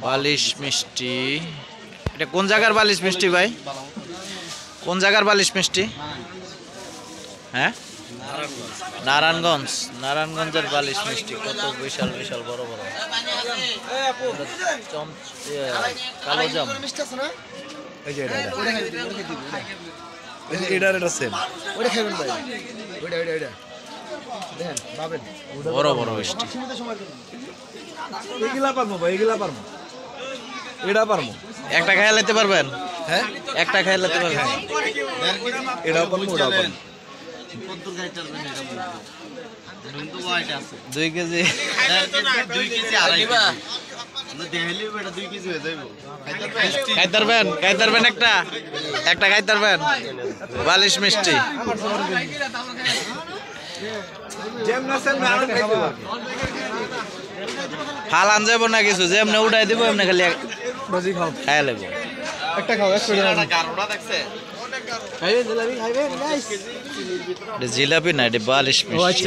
বালিশ মিষ্টি। এটা কোন জায়গার বালিশ মিষ্টি ভাই? কোন জায়গার বালিশ মিষ্টি? হ্যাঁ, নারায়ণগঞ্জ। নারায়ণগঞ্জের বালিশ মিষ্টি কত বিশাল বিশাল বড় বড়। কালো জাম। বড় বড় মিষ্টি। একটা খাইয়া লাইতে পারবেন? হ্যাঁ, একটা খাইয়া লাইতে পারবেন? এটাও পারবো, ওটাও পারবো। 2 কেজি। খাইতারবেন? খাইতারবেন একটা? একটা খাইতারবেন? বালিশ মিষ্টি। ফালান যাব না কিছু, যেমনি উঠাই দিব এমনি খালি খাইয়া লাগবো। একটা খাও, জিলাপি না, এটা বালিশ মিষ্টি।